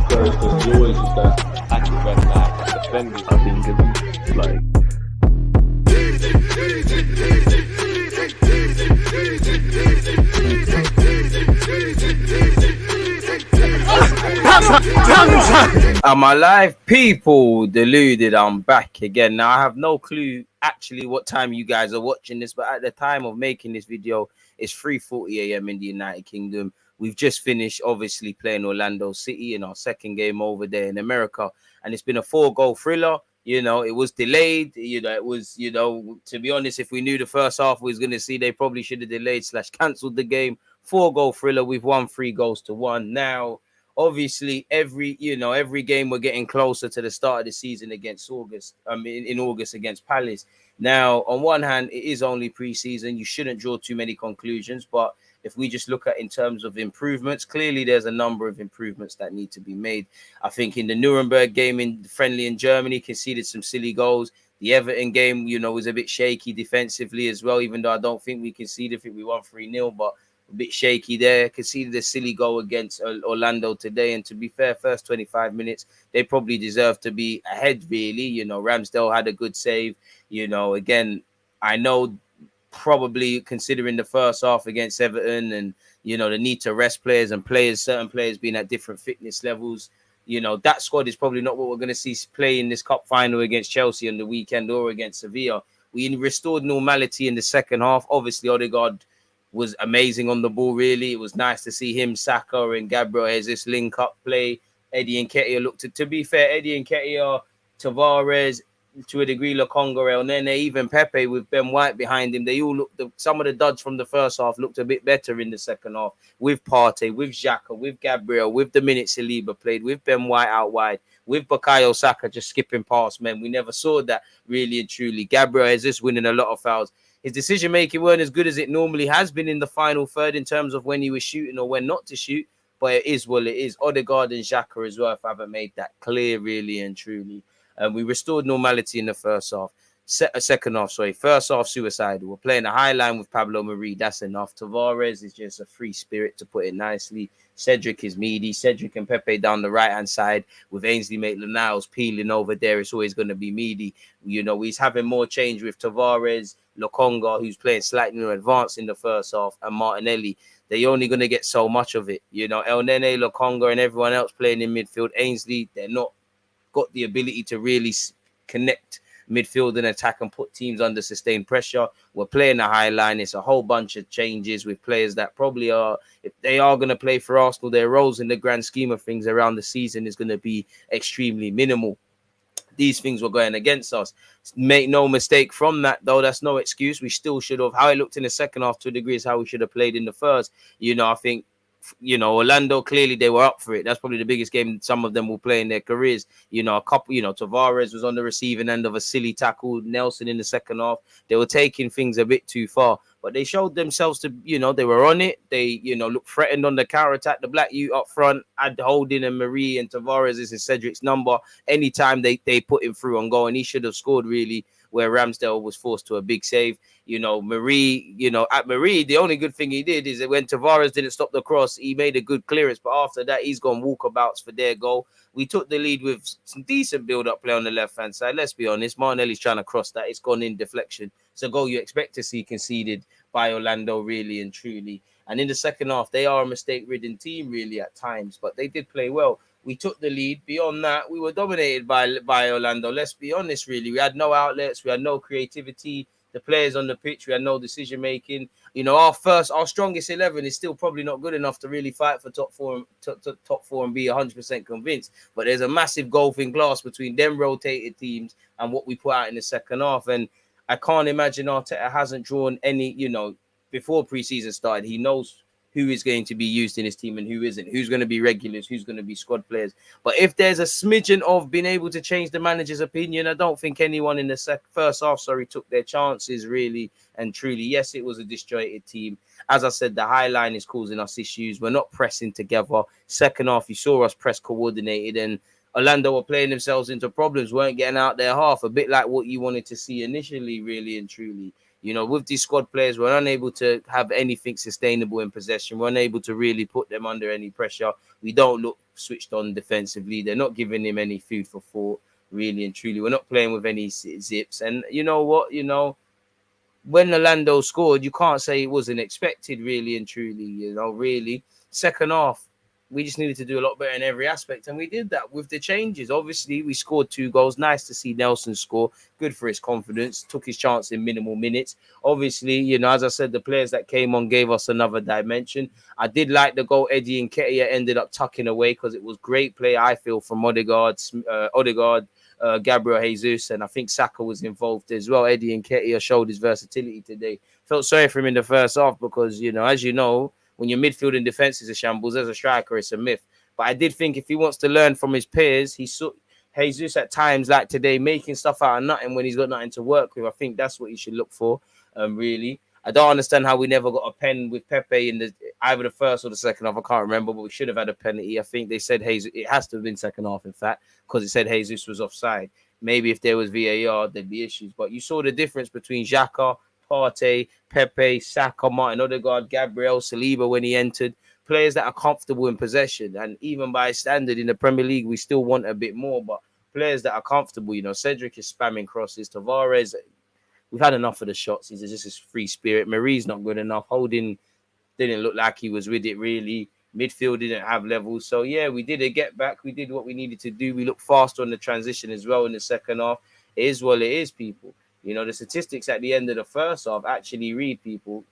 Because you always use that. Actually, red flag. Defenders. I think it's like. Am I live? People, deluded. I'm back again. Now, I have no clue actually what time you guys are watching this, but at the time of making this video, it's 3:40 a.m. in the United Kingdom. We've just finished, obviously, playing Orlando City in our second game over there in America, and it's been a 4-goal thriller. You know, it was delayed. You know, it was, to be honest, if we knew the first half we was going to see, they probably should have delayed / cancelled the game. 4-goal thriller. We've won 3-1. Now, obviously, every game we're getting closer to the start of the season against August. In August against Palace. Now, on one hand, it is only pre-season. You shouldn't draw too many conclusions, but if we just look at in terms of improvements, clearly there's a number of improvements that need to be made. I think in the Nuremberg game in friendly in Germany, conceded some silly goals. The Everton game, was a bit shaky defensively as well, even though I don't think we conceded. I think we won 3-0, but a bit shaky there. Conceded a silly goal against Orlando today. And to be fair, first 25 minutes, they probably deserve to be ahead, really. Ramsdale had a good save. Again, I know probably considering the first half against Everton and, the need to rest players and certain players being at different fitness levels, that squad is probably not what we're going to see play in this cup final against Chelsea on the weekend or against Sevilla. We restored normality in the second half. Obviously, Odegaard was amazing on the ball, really. It was nice to see him, Saka and Gabriel Jesus link up play. Eddie Nketiah looked to be fair, Eddie Nketiah, Tavares, to a degree, Lokonga, El Nene, even Pepe with Ben White behind him. They all looked, some of the duds from the first half looked a bit better in the second half. With Partey, with Xhaka, with Gabriel, with the minutes Saliba played, with Ben White out wide, with Bukayo Saka just skipping past men. We never saw that really and truly. Gabriel is just winning a lot of fouls. His decision-making weren't as good as it normally has been in the final third in terms of when he was shooting or when not to shoot. But it is what it is. Odegaard and Xhaka as well, if I haven't made that clear really and truly. We restored normality in the first half. Second half, sorry. First half, suicidal. We're playing a high line with Pablo Mari. That's enough. Tavares is just a free spirit, to put it nicely. Cedric is meaty. Cedric and Pepe down the right-hand side with Ainsley Maitland-Niles peeling over there. It's always going to be meaty. He's having more change with Tavares, Lokonga, who's playing slightly more advanced in the first half, and Martinelli. They're only going to get so much of it. El Nene, Lokonga, and everyone else playing in midfield. Ainsley, they're not got the ability to really connect midfield and attack and put teams under sustained pressure. We're playing a high line. It's a whole bunch of changes with players that probably are, if they are going to play for Arsenal, their roles in the grand scheme of things around the season is going to be extremely minimal. These things were going against us. Make no mistake from that, though. That's no excuse. We still should have. How it looked in the second half to a degree is how we should have played in the first. I think, Orlando, clearly they were up for it. That's probably the biggest game some of them will play in their careers. A couple, Tavares was on the receiving end of a silly tackle. Nelson in the second half. They were taking things a bit too far, but they showed themselves to, they were on it. They, looked threatened on the counter attack. The Black Youth up front had Holding and Marie and Tavares is in Cedric's number. Anytime they put him through on goal, and he should have scored really, where Ramsdale was forced to a big save. Marie, at Marie, the only good thing he did is that when Tavares didn't stop the cross, he made a good clearance. But after that, he's gone walkabouts for their goal. We took the lead with some decent build-up play on the left-hand side. Let's be honest. Martinelli's trying to cross that. It's gone in deflection. It's a goal you expect to see conceded by Orlando, really and truly. And in the second half, they are a mistake-ridden team, really, at times. But they did play well. We took the lead. Beyond that, we were dominated by Orlando. Let's be honest, really. We had no outlets. We had no creativity. The players on the pitch, we had no decision-making. Our strongest 11 is still probably not good enough to really fight for top four and be 100% convinced. But there's a massive gulfing glass between them rotated teams and what we put out in the second half. And I can't imagine Arteta hasn't drawn any, before preseason started. He knows who is going to be used in his team and who isn't, who's going to be regulars, who's going to be squad players. But if there's a smidgen of being able to change the manager's opinion, I don't think anyone in the first half, took their chances really and truly. Yes, it was a disjointed team. As I said, the high line is causing us issues. We're not pressing together. Second half, you saw us press coordinated, and Orlando were playing themselves into problems, weren't getting out their half, a bit like what you wanted to see initially, really and truly. With these squad players, we're unable to have anything sustainable in possession. We're unable to really put them under any pressure. We don't look switched on defensively. They're not giving him any food for thought, really and truly. We're not playing with any zips. And you know what? When Orlando scored, you can't say it wasn't expected, really and truly. Really. Second half, we just needed to do a lot better in every aspect, and we did that with the changes. Obviously, we scored 2 goals. Nice to see Nelson score. Good for his confidence. Took his chance in minimal minutes. Obviously, as I said, the players that came on gave us another dimension. I did like the goal Eddie and Nketiah ended up tucking away because it was great play, I feel, from Odegaard, Gabriel Jesus, and I think Saka was involved as well. Eddie Nketiah showed his versatility today. Felt sorry for him in the first half because, as you know, when your midfield and defense is a shambles, as a striker, it's a myth. But I did think if he wants to learn from his peers, he saw Jesus at times like today making stuff out of nothing when he's got nothing to work with. I think that's what he should look for, really. I don't understand how we never got a pen with Pepe in either the first or the second half. I can't remember, but we should have had a penalty. I think they said Jesus. It has to have been second half, in fact, because it said Jesus was offside. Maybe if there was VAR, there'd be issues. But you saw the difference between Xhaka, Partey, Pepe, Saka, Martin Odegaard, Gabriel, Saliba when he entered. Players that are comfortable in possession. And even by standard in the Premier League, we still want a bit more. But players that are comfortable, Cedric is spamming crosses. Tavares, we've had enough of the shots. He's just a free spirit. Marie's not good enough. Holding didn't look like he was with it, really. Midfield didn't have levels. So, yeah, we did a get back. We did what we needed to do. We looked faster on the transition as well in the second half. It is what it is, people. The statistics at the end of the first half actually read, people.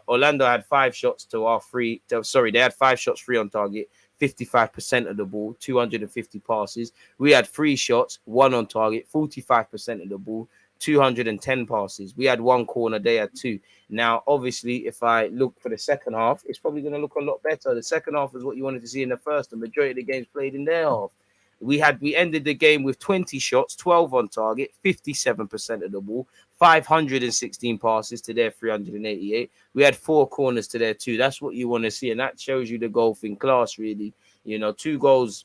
Orlando had 5 shots to our 3. They had 5 shots free on target, 55% of the ball, 250 passes. We had 3 shots, 1 on target, 45% of the ball, 210 passes. We had 1 corner, they had 2. Now, obviously, if I look for the second half, it's probably going to look a lot better. The second half is what you wanted to see in the first. The majority of the games played in their half. We ended the game with 20 shots, 12 on target, 57% of the ball, 516 passes to their 388. We had 4 corners to their 2. That's what you want to see, and that shows you the golfing class, really. 2 goals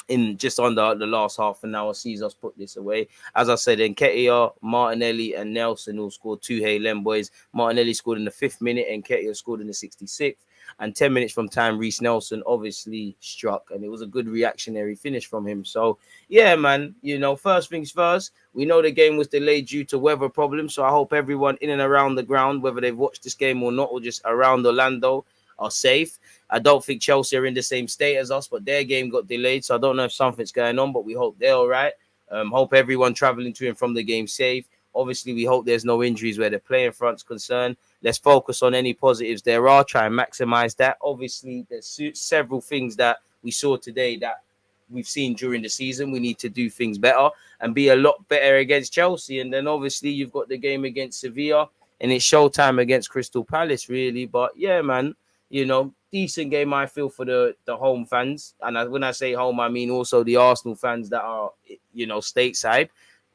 in just under the last half an hour sees us put this away. As I said, Nketiah, Martinelli, and Nelson all scored 2 Hey-Lem boys. Martinelli scored in the 5th minute, and Nketiah scored in the 66th. And 10 minutes from time, Reece Nelson obviously struck, and it was a good reactionary finish from him. So, yeah, man, first things first, we know the game was delayed due to weather problems. So I hope everyone in and around the ground, whether they've watched this game or not, or just around Orlando, are safe. I don't think Chelsea are in the same state as us, but their game got delayed. So I don't know if something's going on, but we hope they're all right. Hope everyone traveling to and from the game safe. Obviously, we hope there's no injuries where the playing front's concerned. Let's focus on any positives there are. Try and maximize that. Obviously, there's several things that we saw today that we've seen during the season. We need to do things better and be a lot better against Chelsea. And then obviously you've got the game against Sevilla, and it's showtime against Crystal Palace, really. But yeah, man, decent game, I feel, for the home fans. And when I say home, I mean also the Arsenal fans that are, stateside.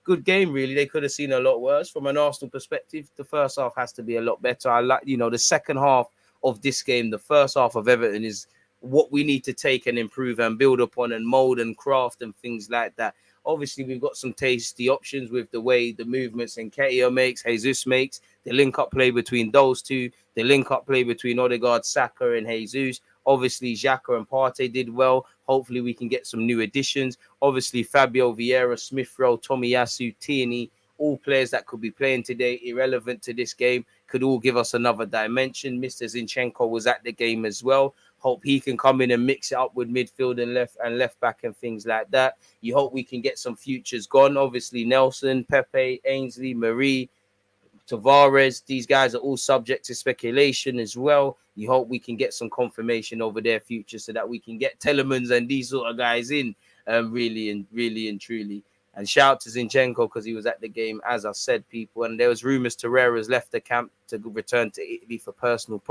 Good game, really. They could have seen a lot worse. From an Arsenal perspective, the first half has to be a lot better. I like, the second half of this game, the first half of Everton is what we need to take and improve and build upon and mold and craft and things like that. Obviously, we've got some tasty options with the way the movements Nketiah makes, Jesus makes, the link-up play between those two, the link-up play between Odegaard, Saka and Jesus. Obviously, Xhaka and Partey did well. Hopefully, we can get some new additions. Obviously, Fabio Vieira, Smith Rowe, Tomiyasu, Tierney, all players that could be playing today, irrelevant to this game, could all give us another dimension. Mr. Zinchenko was at the game as well. Hope he can come in and mix it up with midfield and left back and things like that. You hope we can get some futures gone. Obviously, Nelson, Pepe, Ainsley, Marie, Tavares, these guys are all subject to speculation as well. You hope we can get some confirmation over their future so that we can get Telemans and these sort of guys in, really and truly. And shout out to Zinchenko because he was at the game, as I said, people. And there was rumours Torreira's left the camp to return to Italy for personal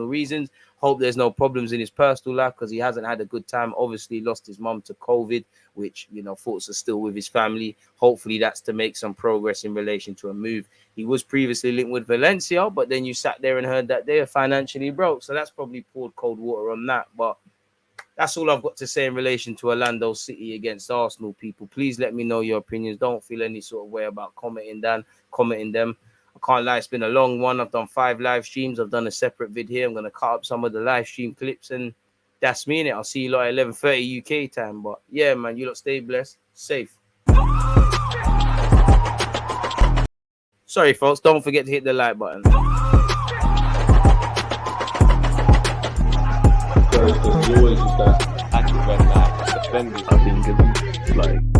reasons. Hope there's no problems in his personal life because he hasn't had a good time. Obviously, lost his mum to COVID, which, thoughts are still with his family. Hopefully, that's to make some progress in relation to a move. He was previously linked with Valencia, but then you sat there and heard that they are financially broke. So that's probably poured cold water on that. But that's all I've got to say in relation to Orlando City against Arsenal, people. Please let me know your opinions. Don't feel any sort of way about commenting them. I can't lie, it's been a long one. I've done 5 live streams. I've done a separate vid here. I'm going to cut up some of the live stream clips and That's me, innit? I'll see you lot at 11:30 UK time. But yeah, man, you lot stay blessed, safe. Sorry, folks. Don't forget to hit the like button. Because always just that. Active and defending. I think it's like